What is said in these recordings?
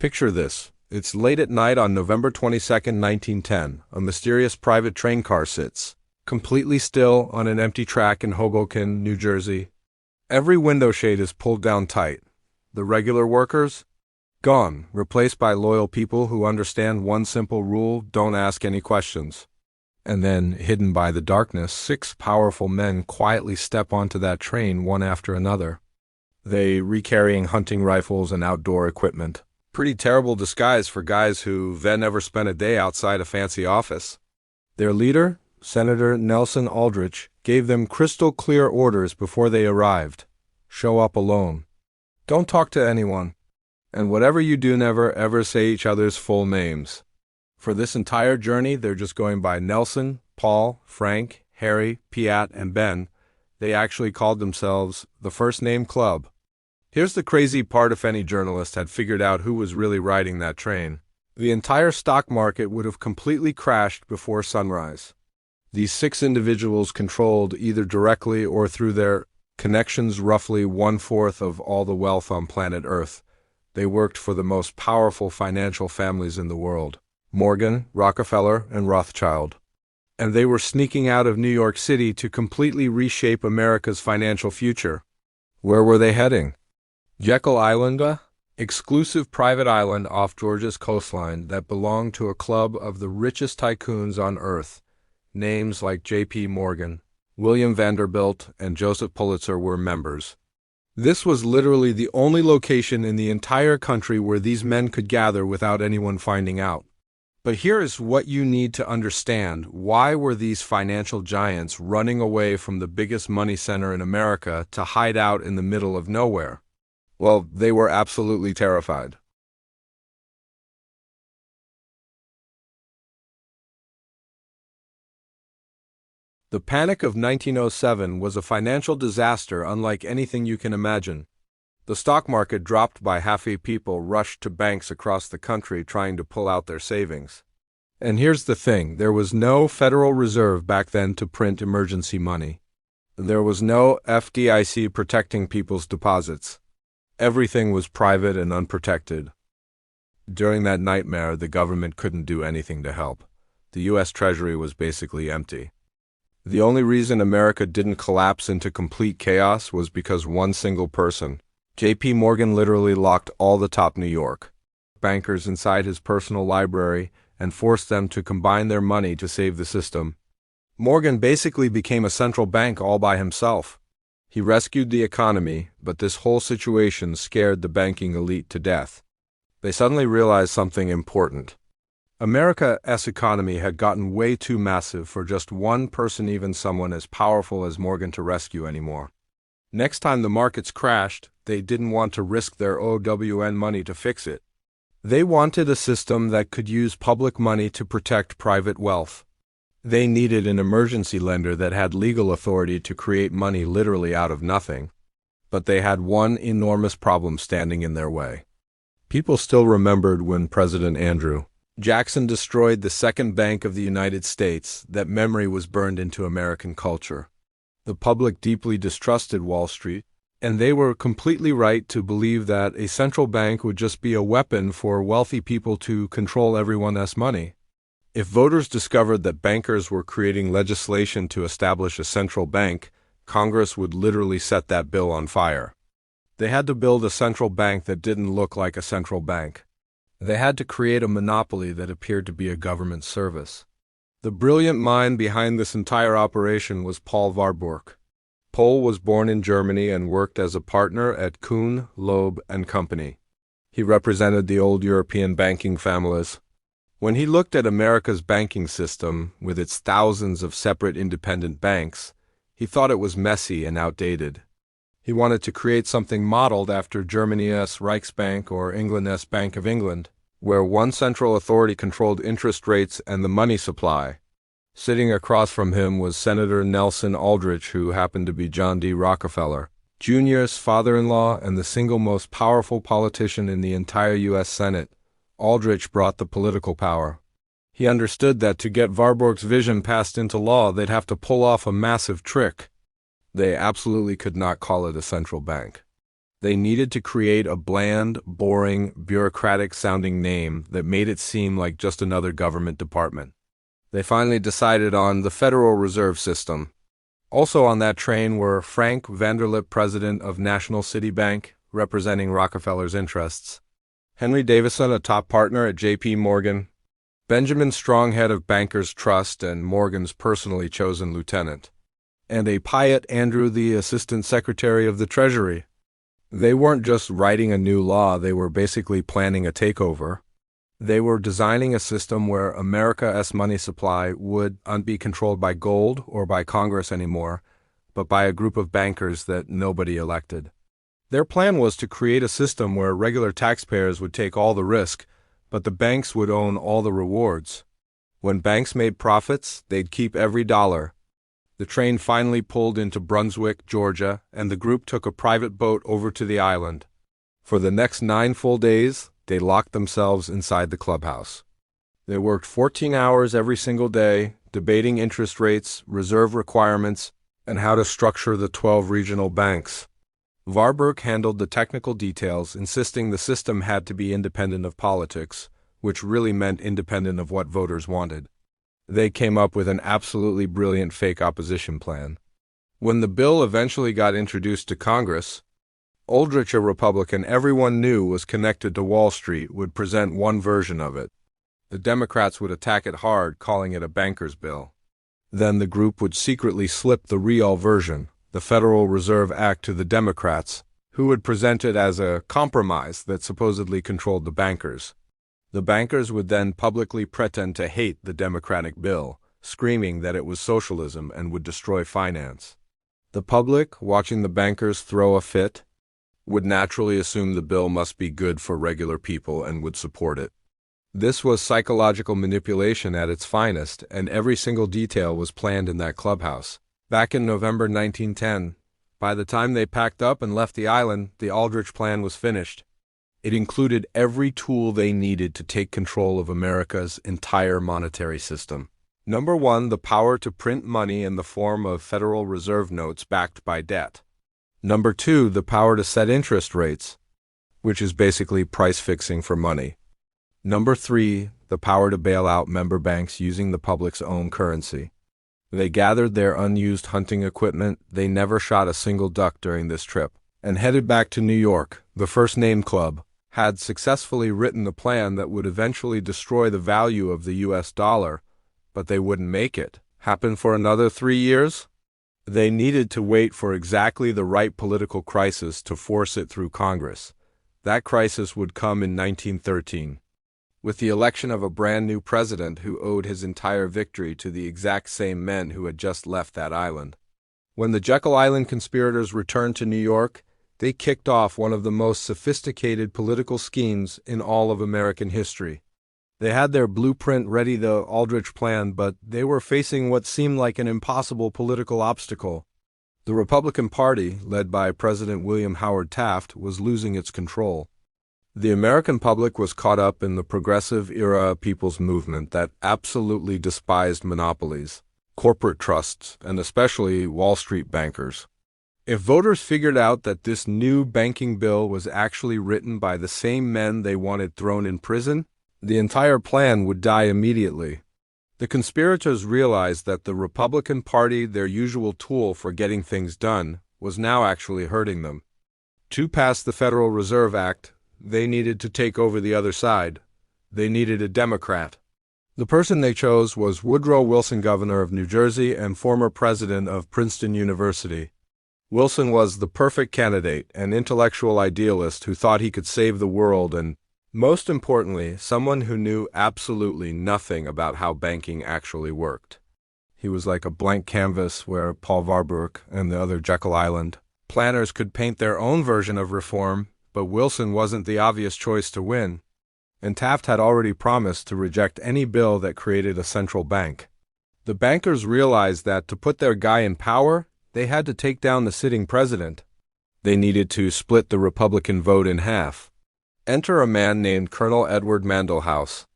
Picture this. It's late at night on November 22nd, 1910. A mysterious private train car sits, completely still, on an empty track in Hoboken, New Jersey. Every window shade is pulled down tight. The regular workers? Gone, replaced by loyal people who understand one simple rule: don't ask any questions. And then, hidden by the darkness, 6 powerful men quietly step onto that train one after another. They recarrying hunting rifles and outdoor equipment. Pretty terrible disguise for guys who never spent a day outside a fancy office. Their leader, Senator Nelson Aldrich, gave them crystal clear orders before they arrived. Show up alone. Don't talk to anyone. And whatever you do, never ever say each other's full names. For this entire journey, they're just going by Nelson, Paul, Frank, Harry, Piat, and Ben. They actually called themselves the First Name Club. Here's the crazy part: if any journalist had figured out who was really riding that train, the entire stock market would have completely crashed before sunrise. These 6 individuals controlled, either directly or through their connections, roughly 1/4 of all the wealth on planet Earth. They worked for the most powerful financial families in the world: Morgan, Rockefeller, and Rothschild. And they were sneaking out of New York City to completely reshape America's financial future. Where were they heading? Jekyll Island, exclusive private island off Georgia's coastline that belonged to a club of the richest tycoons on Earth. Names like J.P. Morgan, William Vanderbilt, and Joseph Pulitzer were members. This was literally the only location in the entire country where these men could gather without anyone finding out. But here is what you need to understand. Why were these financial giants running away from the biggest money center in America to hide out in the middle of nowhere? Well, they were absolutely terrified. The Panic of 1907 was a financial disaster unlike anything you can imagine. The stock market dropped by half. People rushed to banks across the country trying to pull out their savings. And here's the thing: there was no Federal Reserve back then to print emergency money. There was no FDIC protecting people's deposits. Everything was private and unprotected. During that nightmare, the government couldn't do anything to help. The U.S. Treasury was basically empty. The only reason America didn't collapse into complete chaos was because one single person, J.P. Morgan, literally locked all the top New York bankers inside his personal library and forced them to combine their money to save the system. Morgan basically became a central bank all by himself. He rescued the economy, but this whole situation scared the banking elite to death. They suddenly realized something important. America's economy had gotten way too massive for just one person, even someone as powerful as Morgan, to rescue anymore. Next time the markets crashed, they didn't want to risk their OWN money to fix it. They wanted a system that could use public money to protect private wealth. They needed an emergency lender that had legal authority to create money literally out of nothing. But they had one enormous problem standing in their way. People still remembered when President Andrew Jackson destroyed the second bank of the United States. That memory was burned into American culture. The public deeply distrusted Wall Street, and they were completely right to believe that a central bank would just be a weapon for wealthy people to control everyone's money. If voters discovered that bankers were creating legislation to establish a central bank, Congress would literally set that bill on fire. They had to build a central bank that didn't look like a central bank. They had to create a monopoly that appeared to be a government service. The brilliant mind behind this entire operation was Paul Warburg. Paul was born in Germany and worked as a partner at Kuhn, Loeb and Company. He represented the old European banking families. When he looked at America's banking system, with its thousands of separate independent banks, he thought it was messy and outdated. He wanted to create something modeled after Germany's Reichsbank or England's Bank of England, where one central authority controlled interest rates and the money supply. Sitting across from him was Senator Nelson Aldrich, who happened to be John D. Rockefeller, Jr.'s father-in-law and the single most powerful politician in the entire U.S. Senate. Aldrich brought the political power. He understood that to get Warburg's vision passed into law, they'd have to pull off a massive trick. They absolutely could not call it a central bank. They needed to create a bland, boring, bureaucratic-sounding name that made it seem like just another government department. They finally decided on the Federal Reserve System. Also on that train were Frank Vanderlip, president of National City Bank, representing Rockefeller's interests; Henry Davison, a top partner at J.P. Morgan; Benjamin Strong, head of Bankers Trust and Morgan's personally chosen lieutenant; and a Piatt Andrew, the assistant secretary of the Treasury. They weren't just writing a new law, they were basically planning a takeover. They were designing a system where America's money supply would not be controlled by gold or by Congress anymore, but by a group of bankers that nobody elected. Their plan was to create a system where regular taxpayers would take all the risk, but the banks would own all the rewards. When banks made profits, they'd keep every dollar. The train finally pulled into Brunswick, Georgia, and the group took a private boat over to the island. For the next 9 full days, they locked themselves inside the clubhouse. They worked 14 hours every single day, debating interest rates, reserve requirements, and how to structure the 12 regional banks. Warburg handled the technical details, insisting the system had to be independent of politics, which really meant independent of what voters wanted. They came up with an absolutely brilliant fake opposition plan. When the bill eventually got introduced to Congress, Aldrich, a Republican everyone knew was connected to Wall Street, would present one version of it. The Democrats would attack it hard, calling it a banker's bill. Then the group would secretly slip the real version, the Federal Reserve Act, to the Democrats, who would present it as a compromise that supposedly controlled the bankers. The bankers would then publicly pretend to hate the Democratic bill, screaming that it was socialism and would destroy finance. The public, watching the bankers throw a fit, would naturally assume the bill must be good for regular people and would support it. This was psychological manipulation at its finest, and every single detail was planned in that clubhouse. Back in November 1910, by the time they packed up and left the island, the Aldrich plan was finished. It included every tool they needed to take control of America's entire monetary system. Number 1, the power to print money in the form of Federal Reserve notes backed by debt. Number 2, the power to set interest rates, which is basically price fixing for money. Number 3, the power to bail out member banks using the public's own currency. They gathered their unused hunting equipment, they never shot a single duck during this trip, and headed back to New York. The First Name Club had successfully written the plan that would eventually destroy the value of the US dollar, but they wouldn't make it happen for another 3 years. They needed to wait for exactly the right political crisis to force it through Congress. That crisis would come in 1913, with the election of a brand new president who owed his entire victory to the exact same men who had just left that island. When the Jekyll Island conspirators returned to New York, they kicked off one of the most sophisticated political schemes in all of American history. They had their blueprint ready, the Aldrich plan, but they were facing what seemed like an impossible political obstacle. The Republican Party, led by President William Howard Taft, was losing its control. The American public was caught up in the progressive era people's movement that absolutely despised monopolies, corporate trusts, and especially Wall Street bankers. If voters figured out that this new banking bill was actually written by the same men they wanted thrown in prison, the entire plan would die immediately. The conspirators realized that the Republican Party, their usual tool for getting things done, was now actually hurting them. To pass the Federal Reserve Act, they needed to take over the other side. They needed a Democrat. The person they chose was Woodrow Wilson, governor of New Jersey and former president of Princeton University. Wilson was the perfect candidate, an intellectual idealist who thought he could save the world and, most importantly, someone who knew absolutely nothing about how banking actually worked. He was like a blank canvas where Paul Warburg and the other Jekyll Island planners could paint their own version of reform, but Wilson wasn't the obvious choice to win. And Taft had already promised to reject any bill that created a central bank. The bankers realized that to put their guy in power, they had to take down the sitting president. They needed to split the Republican vote in half. Enter a man named Colonel Edward Mandell House.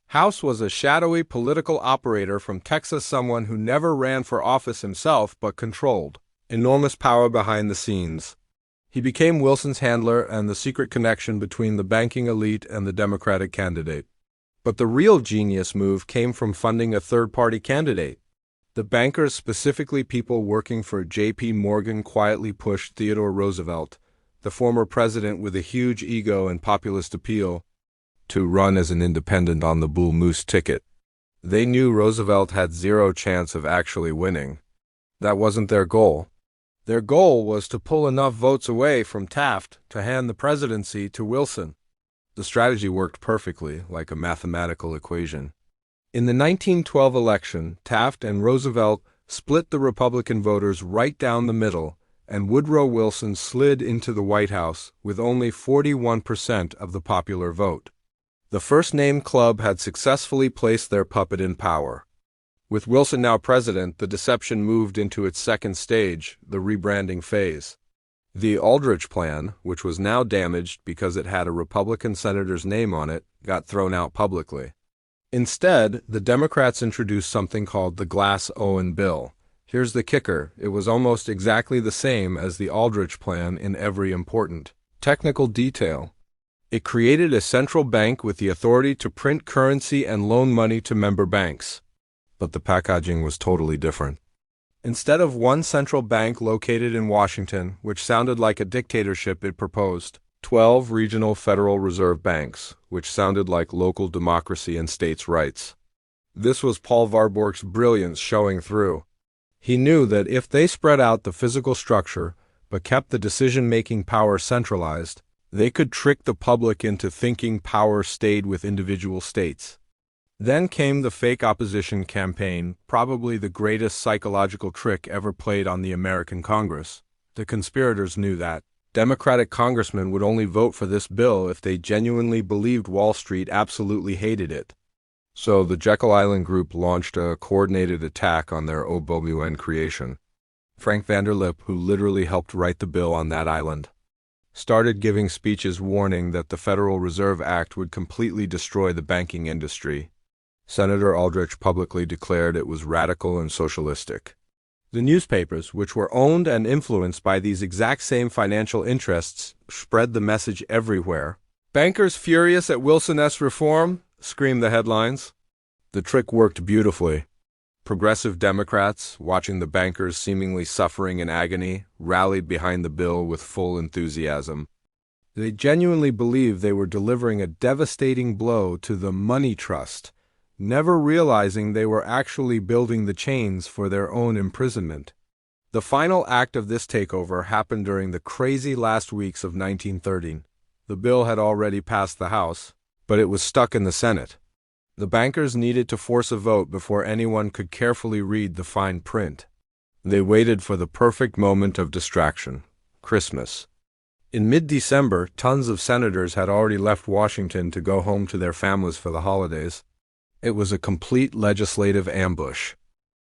House was a shadowy political operator from Texas, someone who never ran for office himself but controlled enormous power behind the scenes. He became Wilson's handler and the secret connection between the banking elite and the Democratic candidate. But the real genius move came from funding a third-party candidate. The bankers, specifically people working for J.P. Morgan, quietly pushed Theodore Roosevelt, the former president with a huge ego and populist appeal, to run as an independent on the Bull Moose ticket. They knew Roosevelt had zero chance of actually winning. That wasn't their goal. Their goal was to pull enough votes away from Taft to hand the presidency to Wilson. The strategy worked perfectly, like a mathematical equation. In the 1912 election, Taft and Roosevelt split the Republican voters right down the middle, and Woodrow Wilson slid into the White House with only 41% of the popular vote. The first-name club had successfully placed their puppet in power. With Wilson now president, the deception moved into its second stage, the rebranding phase. The Aldrich Plan, which was now damaged because it had a Republican senator's name on it, got thrown out publicly. Instead, the Democrats introduced something called the Glass-Owen Bill. Here's the kicker: it was almost exactly the same as the Aldrich Plan in every important technical detail. It created a central bank with the authority to print currency and loan money to member banks. But the packaging was totally different. Instead of one central bank located in Washington, which sounded like a dictatorship, it proposed 12 regional Federal Reserve banks, which sounded like local democracy and states' rights. This was Paul Warburg's brilliance showing through. He knew that if they spread out the physical structure, but kept the decision-making power centralized, they could trick the public into thinking power stayed with individual states. Then came the fake opposition campaign, probably the greatest psychological trick ever played on the American Congress. The conspirators knew that Democratic congressmen would only vote for this bill if they genuinely believed Wall Street absolutely hated it. So the Jekyll Island group launched a coordinated attack on their OWN creation. Frank Vanderlip, who literally helped write the bill on that island, started giving speeches warning that the Federal Reserve Act would completely destroy the banking industry. Senator Aldrich publicly declared it was radical and socialistic. The newspapers, which were owned and influenced by these exact same financial interests, spread the message everywhere. "Bankers furious at Wilson's reform," screamed the headlines. The trick worked beautifully. Progressive Democrats, watching the bankers seemingly suffering in agony, rallied behind the bill with full enthusiasm. They genuinely believed they were delivering a devastating blow to the money trust, never realizing they were actually building the chains for their own imprisonment. The final act of this takeover happened during the crazy last weeks of 1913. The bill had already passed the House, but it was stuck in the Senate. The bankers needed to force a vote before anyone could carefully read the fine print. They waited for the perfect moment of distraction: Christmas. In mid-December, tons of senators had already left Washington to go home to their families for the holidays. It was a complete legislative ambush.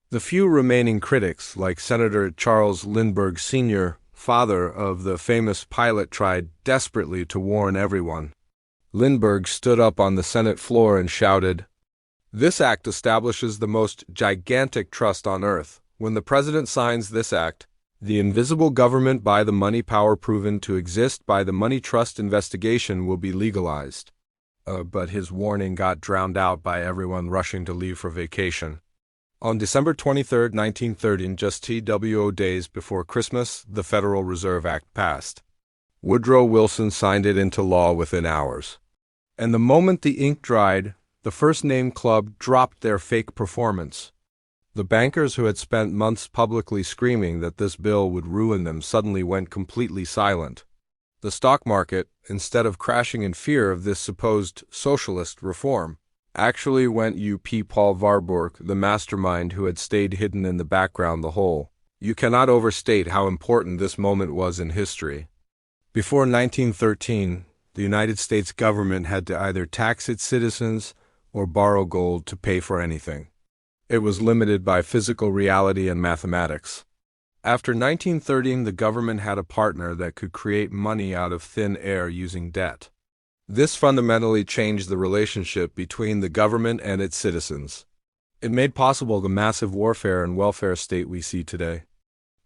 The few remaining critics, like Senator Charles Lindbergh Sr., father of the famous pilot, tried desperately to warn everyone. Lindbergh stood up on the Senate floor and shouted, "This act establishes the most gigantic trust on earth. When the president signs this act, the invisible government by the money power proven to exist by the money trust investigation will be legalized." But his warning got drowned out by everyone rushing to leave for vacation. On December 23, 1913, just 2 days before Christmas, the Federal Reserve Act passed. Woodrow Wilson signed it into law within hours. And the moment the ink dried, the first-name club dropped their fake performance. The bankers who had spent months publicly screaming that this bill would ruin them suddenly went completely silent. The stock market, instead of crashing in fear of this supposed socialist reform, actually went up. Paul Warburg, the mastermind who had stayed hidden in the background the whole. You cannot overstate how important this moment was in history. Before 1913, the United States government had to either tax its citizens or borrow gold to pay for anything. It was limited by physical reality and mathematics. After 1913, the government had a partner that could create money out of thin air using debt. This fundamentally changed the relationship between the government and its citizens. It made possible the massive warfare and welfare state we see today.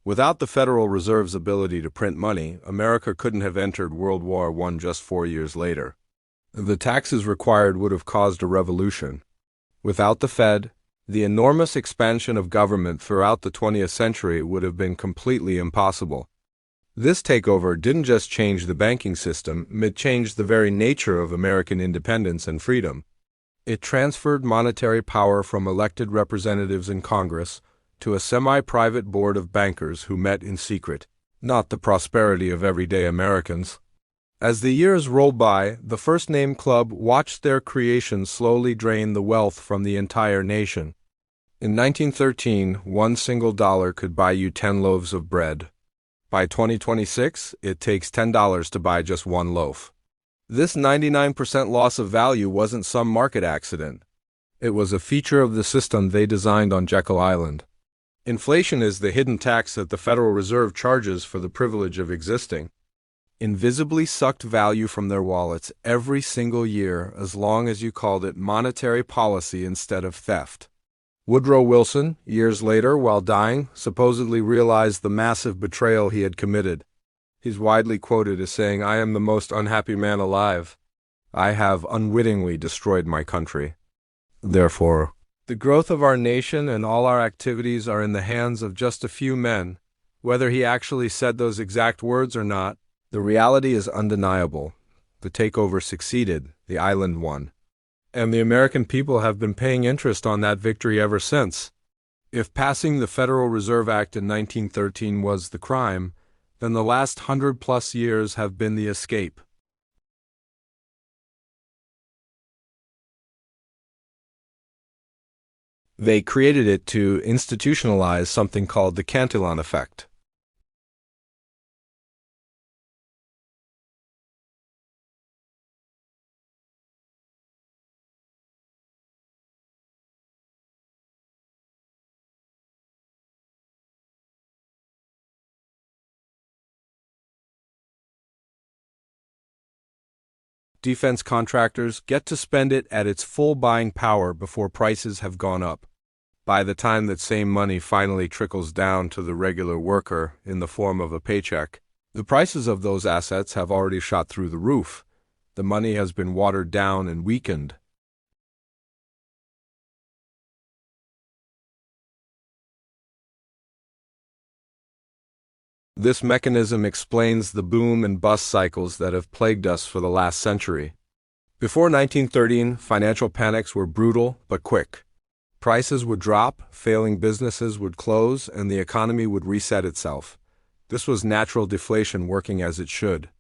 Without the Federal Reserve's ability to print money, America couldn't have entered World War I just 4 years later. The taxes required would have caused a revolution. Without the Fed, the enormous expansion of government throughout the 20th century would have been completely impossible. This takeover didn't just change the banking system, it changed the very nature of American independence and freedom. It transferred monetary power from elected representatives in Congress to a semi-private board of bankers who met in secret, not the prosperity of everyday Americans. As the years rolled by, the First Name Club watched their creation slowly drain the wealth from the entire nation. In 1913, one single dollar could buy you 10 loaves of bread. By 2026, it takes $10 to buy just one loaf. This 99% loss of value wasn't some market accident. It was a feature of the system they designed on Jekyll Island. Inflation is the hidden tax that the Federal Reserve charges for the privilege of existing. Invisibly sucked value from their wallets every single year as long as you called it monetary policy instead of theft. Woodrow Wilson, years later, while dying, supposedly realized the massive betrayal he had committed. He's widely quoted as saying, "I am the most unhappy man alive. I have unwittingly destroyed my country." Therefore, the growth of our nation and all our activities are in the hands of just a few men. Whether he actually said those exact words or not, the reality is undeniable. The takeover succeeded, the island won. And the American people have been paying interest on that victory ever since. If passing the Federal Reserve Act in 1913 was the crime, then the last 100+ years have been the escape. They created it to institutionalize something called the Cantillon effect. Defense contractors get to spend it at its full buying power before prices have gone up. By the time that same money finally trickles down to the regular worker in the form of a paycheck, the prices of those assets have already shot through the roof. The money has been watered down and weakened. This mechanism explains the boom and bust cycles that have plagued us for the last century. Before 1913, financial panics were brutal but quick. Prices would drop, failing businesses would close, and the economy would reset itself. This was natural deflation working as it should.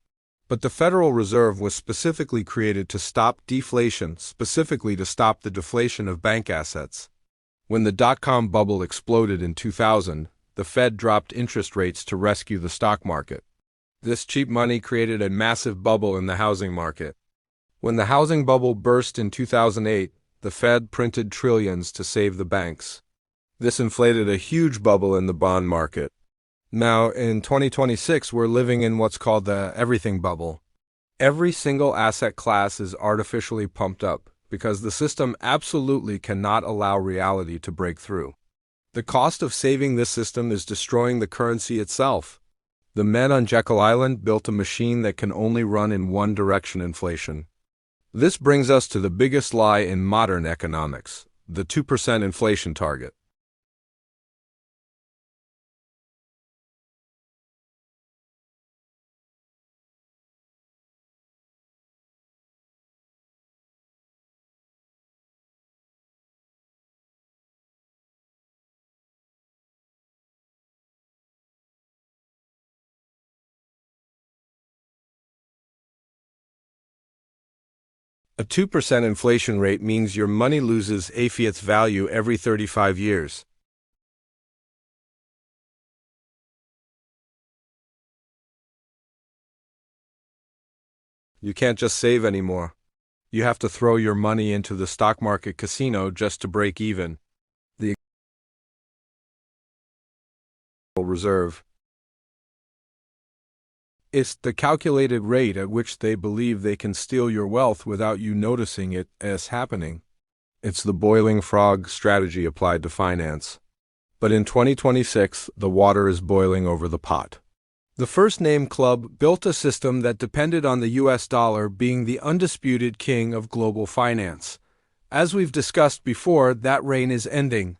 But the Federal Reserve was specifically created to stop deflation, specifically to stop the deflation of bank assets. When the dot-com bubble exploded in 2000, the Fed dropped interest rates to rescue the stock market. This cheap money created a massive bubble in the housing market. When the housing bubble burst in 2008, the Fed printed trillions to save the banks. This inflated a huge bubble in the bond market. Now, in 2026, we're living in what's called the everything bubble. Every single asset class is artificially pumped up because the system absolutely cannot allow reality to break through. The cost of saving this system is destroying the currency itself. The men on Jekyll Island built a machine that can only run in one direction: inflation. This brings us to the biggest lie in modern economics, the 2% inflation target. A 2% inflation rate means your money loses its value every 35 years. You can't just save anymore. You have to throw your money into the stock market casino just to break even. The reserve. It's the calculated rate at which they believe they can steal your wealth without you noticing it as happening. It's the boiling frog strategy applied to finance. But in 2026, the water is boiling over the pot. The First Name Club built a system that depended on the US dollar being the undisputed king of global finance. As we've discussed before, that reign is ending.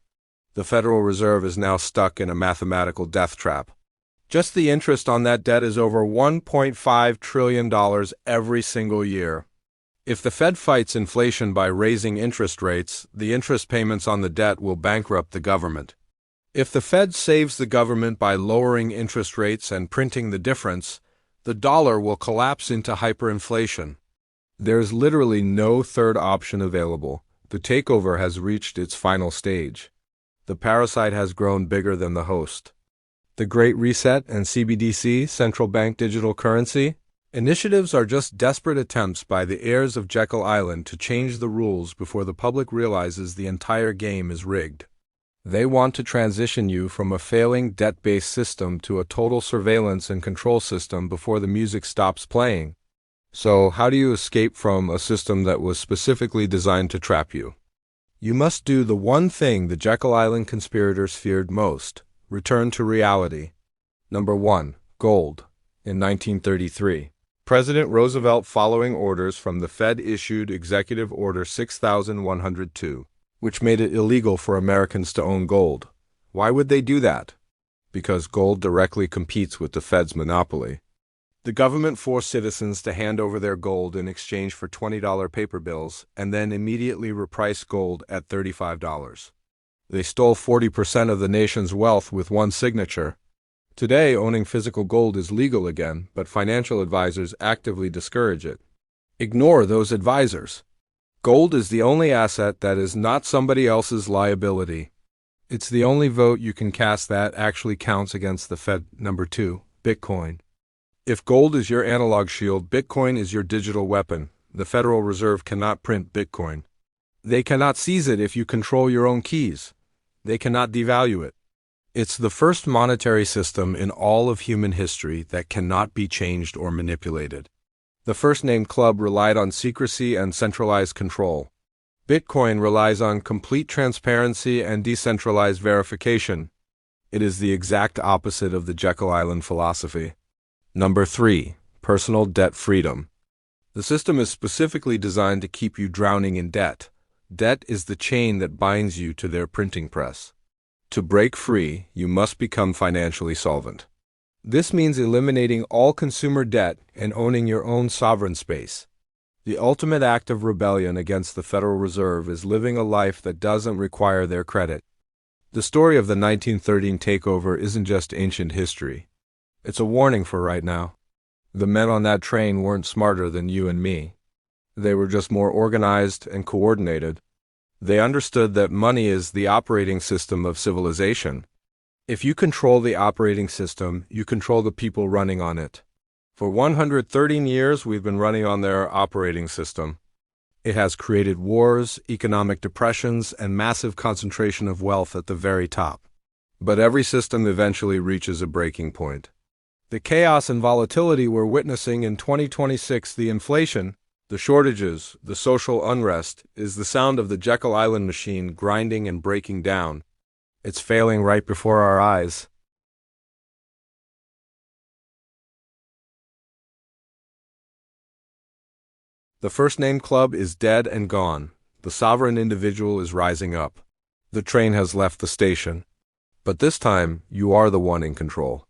The Federal Reserve is now stuck in a mathematical death trap. Just the interest on that debt is over $1.5 trillion every single year. If the Fed fights inflation by raising interest rates, the interest payments on the debt will bankrupt the government. If the Fed saves the government by lowering interest rates and printing the difference, the dollar will collapse into hyperinflation. There's literally no third option available. The takeover has reached its final stage. The parasite has grown bigger than the host. The Great Reset and CBDC, central bank digital currency, initiatives are just desperate attempts by the heirs of Jekyll Island to change the rules before the public realizes the entire game is rigged. They want to transition you from a failing debt-based system to a total surveillance and control system before the music stops playing. So, how do you escape from a system that was specifically designed to trap you? You must do the one thing the Jekyll Island conspirators feared most: return to reality. Number 1. Gold. In 1933, President Roosevelt, following orders from the Fed, issued Executive Order 6102, which made it illegal for Americans to own gold. Why would they do that? Because gold directly competes with the Fed's monopoly. The government forced citizens to hand over their gold in exchange for $20 paper bills and then immediately reprice gold at $35. They stole 40% of the nation's wealth with one signature. Today, owning physical gold is legal again, but financial advisors actively discourage it. Ignore those advisors. Gold is the only asset that is not somebody else's liability. It's the only vote you can cast that actually counts against the Fed. Number 2. Bitcoin. If gold is your analog shield, Bitcoin is your digital weapon. The Federal Reserve cannot print Bitcoin. They cannot seize it if you control your own keys. They cannot devalue it. It's the first monetary system in all of human history that cannot be changed or manipulated. The First Name Club relied on secrecy and centralized control. Bitcoin relies on complete transparency and decentralized verification. It is the exact opposite of the Jekyll Island philosophy. Number 3. Personal debt freedom. The system is specifically designed to keep you drowning in debt. Debt is the chain that binds you to their printing press. To break free, you must become financially solvent. This means eliminating all consumer debt and owning your own sovereign space. The ultimate act of rebellion against the Federal Reserve is living a life that doesn't require their credit. The story of the 1913 takeover isn't just ancient history. It's a warning for right now. The men on that train weren't smarter than you and me. They were just more organized and coordinated. They understood that money is the operating system of civilization. If you control the operating system, you control the people running on it. For 113 years, we've been running on their operating system. It has created wars, economic depressions, and massive concentration of wealth at the very top. But every system eventually reaches a breaking point. The chaos and volatility we're witnessing in 2026, the inflation, the shortages, the social unrest, is the sound of the Jekyll Island machine grinding and breaking down. It's failing right before our eyes. The First Name Club is dead and gone. The sovereign individual is rising up. The train has left the station. But this time, you are the one in control.